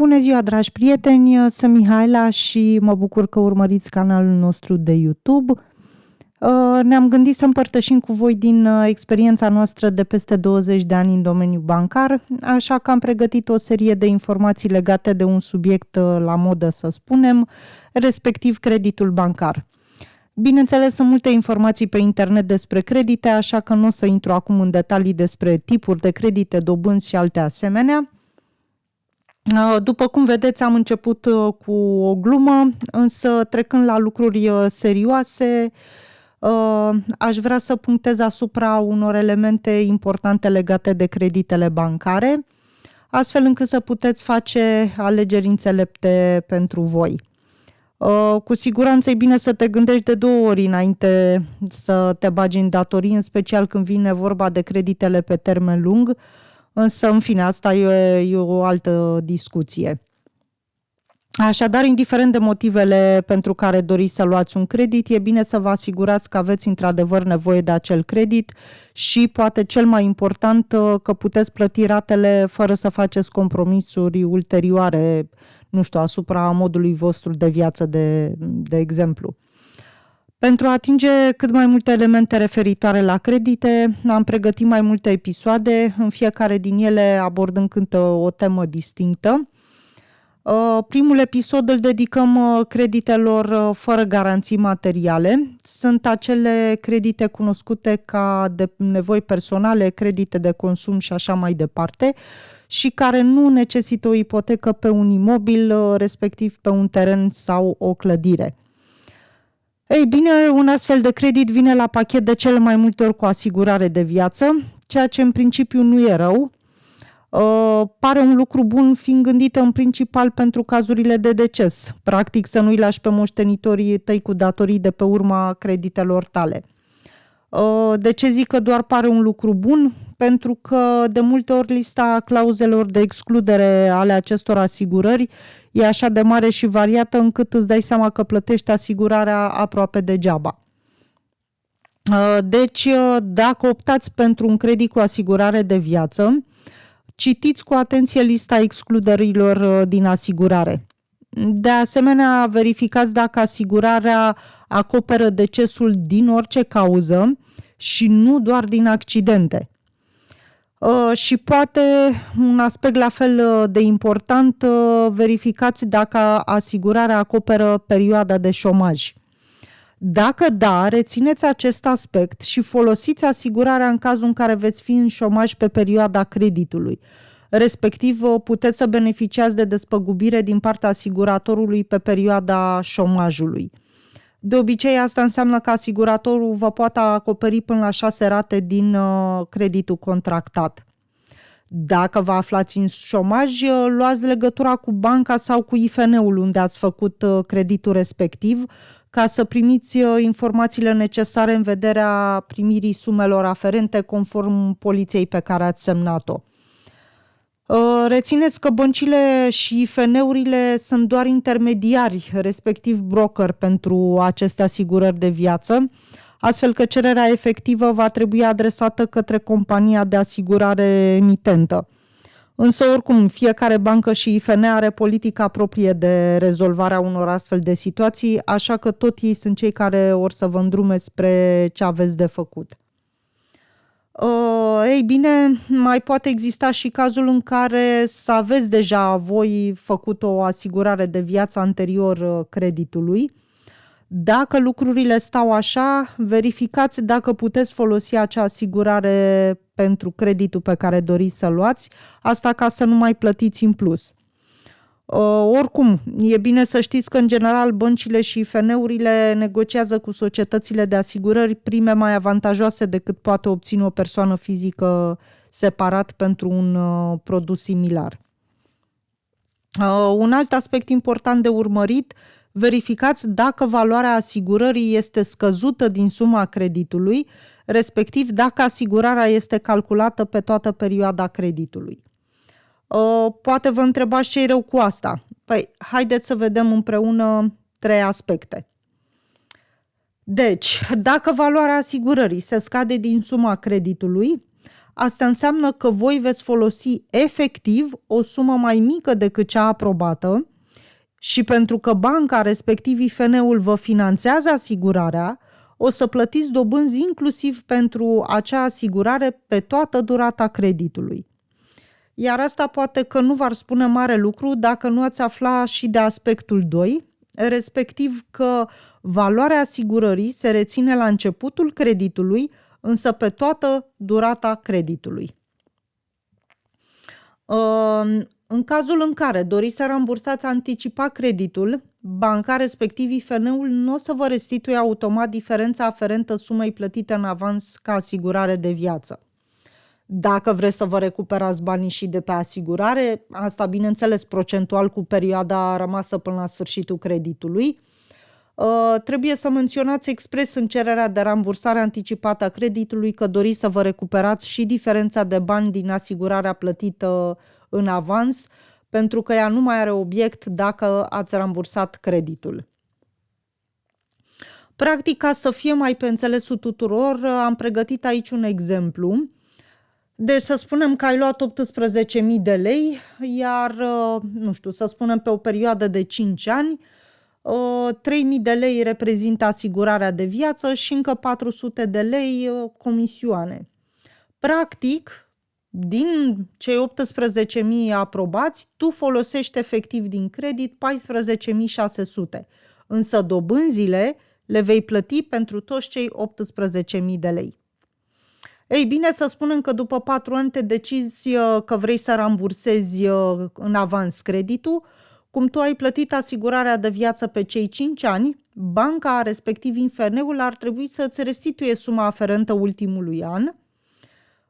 Bună ziua, dragi prieteni! Sunt Mihaela și mă bucur că urmăriți canalul nostru de YouTube. Ne-am gândit să împărtășim cu voi din experiența noastră de peste 20 de ani în domeniul bancar, așa că am pregătit o serie de informații legate de un subiect la modă, să spunem, respectiv creditul bancar. Bineînțeles, sunt multe informații pe internet despre credite, așa că nu o să intru acum în detalii despre tipuri de credite, dobânzi și alte asemenea. După cum vedeți, am început cu o glumă, însă trecând la lucruri serioase, aș vrea să punctez asupra unor elemente importante legate de creditele bancare, astfel încât să puteți face alegeri înțelepte pentru voi. Cu siguranță e bine să te gândești de 2 ori înainte să te bagi în datorii, în special când vine vorba de creditele pe termen lung, însă, în fine, asta e o altă discuție. Așadar, indiferent de motivele pentru care doriți să luați un credit, e bine să vă asigurați că aveți într-adevăr nevoie de acel credit și, poate cel mai important, că puteți plăti ratele fără să faceți compromisuri ulterioare, asupra modului vostru de viață, de exemplu. Pentru a atinge cât mai multe elemente referitoare la credite, am pregătit mai multe episoade, în fiecare din ele abordând câte o temă distinctă. Primul episod îl dedicăm creditelor fără garanții materiale. Sunt acele credite cunoscute ca de nevoi personale, credite de consum și așa mai departe, și care nu necesită o ipotecă pe un imobil, respectiv pe un teren sau o clădire. Ei bine, un astfel de credit vine la pachet de cele mai multe ori cu asigurare de viață, ceea ce în principiu nu e rău. Pare un lucru bun fiind gândită în principal pentru cazurile de deces, practic să nu-i lași pe moștenitorii tăi cu datorii de pe urma creditelor tale. De ce zic că doar pare un lucru bun? Pentru că de multe ori lista clauzelor de excludere ale acestor asigurări e așa de mare și variată încât îți dai seama că plătești asigurarea aproape degeaba. Deci, dacă optați pentru un credit cu asigurare de viață, citiți cu atenție lista excluderilor din asigurare. De asemenea, verificați dacă asigurarea acoperă decesul din orice cauză și nu doar din accidente. Și poate un aspect la fel de important, verificați dacă asigurarea acoperă perioada de șomaj. Dacă da, rețineți acest aspect și folosiți asigurarea în cazul în care veți fi în șomaj pe perioada creditului. Respectiv, puteți să beneficiați de despăgubire din partea asiguratorului pe perioada șomajului. De obicei, asta înseamnă că asiguratorul vă poate acoperi până la 6 rate din creditul contractat. Dacă vă aflați în șomaj, luați legătura cu banca sau cu IFN-ul unde ați făcut creditul respectiv, ca să primiți informațiile necesare în vederea primirii sumelor aferente conform poliței pe care ați semnat-o. Rețineți că băncile și IFN-urile sunt doar intermediari, respectiv broker pentru aceste asigurări de viață, astfel că cererea efectivă va trebui adresată către compania de asigurare emitentă. Însă, oricum, fiecare bancă și IFN are politica proprie de rezolvare a unor astfel de situații, așa că tot ei sunt cei care or să vă îndrume spre ce aveți de făcut. Ei bine, mai poate exista și cazul în care să aveți deja voi făcut o asigurare de viață anterior creditului. Dacă lucrurile stau așa, verificați dacă puteți folosi acea asigurare pentru creditul pe care doriți să luați, asta ca să nu mai plătiți în plus. Oricum, e bine să știți că în general băncile și IFN-urile negociază cu societățile de asigurări prime mai avantajoase decât poate obține o persoană fizică separat pentru un produs similar. Un alt aspect important de urmărit, verificați dacă valoarea asigurării este scăzută din suma creditului, respectiv dacă asigurarea este calculată pe toată perioada creditului. Poate vă întrebați ce-i rău cu asta. Păi, haideți să vedem împreună 3 aspecte. Deci, dacă valoarea asigurării se scade din suma creditului, asta înseamnă că voi veți folosi efectiv o sumă mai mică decât cea aprobată și pentru că banca, respectiv IFN-ul, vă finanțează asigurarea, o să plătiți dobânzi inclusiv pentru acea asigurare pe toată durata creditului. Iar asta poate că nu v-ar spune mare lucru dacă nu ați afla și de aspectul 2, respectiv că valoarea asigurării se reține la începutul creditului, însă pe toată durata creditului. În cazul în care doriți să rambursați anticipat creditul, banca, respectiv IFN-ul, nu o să vă restituie automat diferența aferentă sumei plătite în avans ca asigurare de viață. Dacă vreți să vă recuperați banii și de pe asigurare, asta bineînțeles procentual cu perioada rămasă până la sfârșitul creditului, trebuie să menționați expres în cererea de rambursare anticipată a creditului că doriți să vă recuperați și diferența de bani din asigurarea plătită în avans, pentru că ea nu mai are obiect dacă ați rambursat creditul. Practic, ca să fie mai pe înțelesul tuturor, am pregătit aici un exemplu. Deci să spunem că ai luat 18.000 de lei, iar, să spunem pe o perioadă de 5 ani, 3.000 de lei reprezintă asigurarea de viață și încă 400 de lei comisioane. Practic, din cei 18.000 aprobați, tu folosești efectiv din credit 14.600, însă dobânzile le vei plăti pentru toți cei 18.000 de lei. Ei bine, să spunem că după 4 ani te decizi că vrei să rambursezi în avans creditul. Cum tu ai plătit asigurarea de viață pe cei 5 ani, banca, respectiv IFN-ul, ar trebui să-ți restituie suma aferentă ultimului an,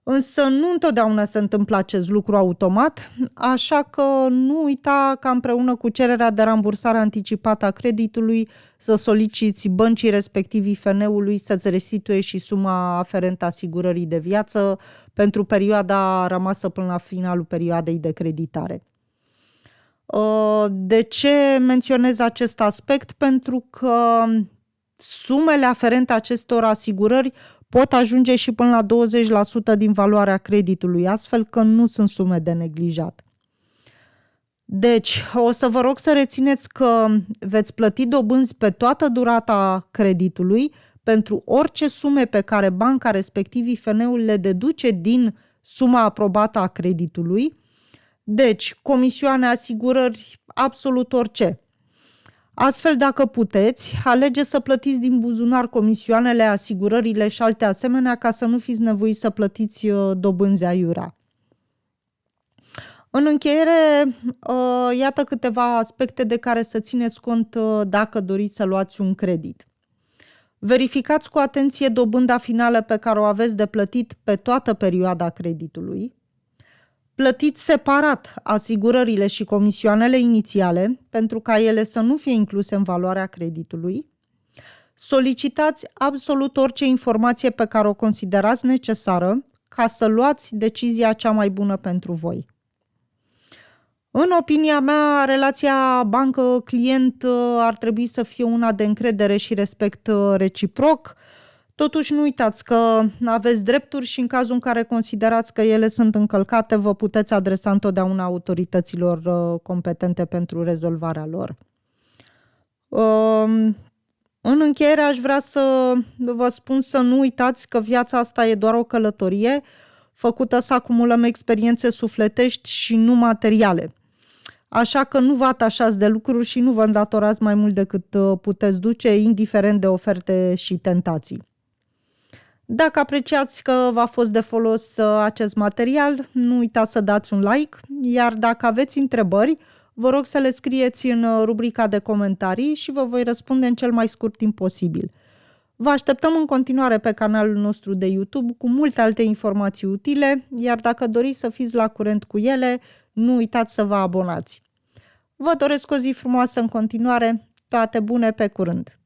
însă nu întotdeauna se întâmplă acest lucru automat, așa că nu uita ca împreună cu cererea de rambursare anticipată a creditului să soliciți băncii, respectiv IFN-ului, să-ți restituie și suma aferentă asigurării de viață pentru perioada rămasă până la finalul perioadei de creditare. De ce menționez acest aspect? Pentru că sumele aferente acestor asigurări pot ajunge și până la 20% din valoarea creditului, astfel că nu sunt sume de neglijat. Deci, o să vă rog să rețineți că veți plăti dobânzi pe toată durata creditului pentru orice sume pe care banca, respectiv IFN-ul, le deduce din suma aprobată a creditului. Deci, comisioane, asigurări, absolut orice. Astfel, dacă puteți, alegeți să plătiți din buzunar comisioanele, asigurările și alte asemenea ca să nu fiți nevoiți să plătiți dobânzi aiurea. În încheiere, iată câteva aspecte de care să țineți cont dacă doriți să luați un credit. Verificați cu atenție dobânda finală pe care o aveți de plătit pe toată perioada creditului. Plătiți separat asigurările și comisioanele inițiale pentru ca ele să nu fie incluse în valoarea creditului. Solicitați absolut orice informație pe care o considerați necesară ca să luați decizia cea mai bună pentru voi. În opinia mea, relația bancă-client ar trebui să fie una de încredere și respect reciproc. Totuși nu uitați că aveți drepturi și în cazul în care considerați că ele sunt încălcate, vă puteți adresa întotdeauna autorităților competente pentru rezolvarea lor. În încheiere aș vrea să vă spun să nu uitați că viața asta e doar o călătorie făcută să acumulăm experiențe sufletești și nu materiale. Așa că nu vă atașați de lucruri și nu vă îndatorați mai mult decât puteți duce, indiferent de oferte și tentații. Dacă apreciați că v-a fost de folos acest material, nu uitați să dați un like, iar dacă aveți întrebări, vă rog să le scrieți în rubrica de comentarii și vă voi răspunde în cel mai scurt timp posibil. Vă așteptăm în continuare pe canalul nostru de YouTube cu multe alte informații utile, iar dacă doriți să fiți la curent cu ele, nu uitați să vă abonați. Vă doresc o zi frumoasă în continuare, toate bune, pe curând!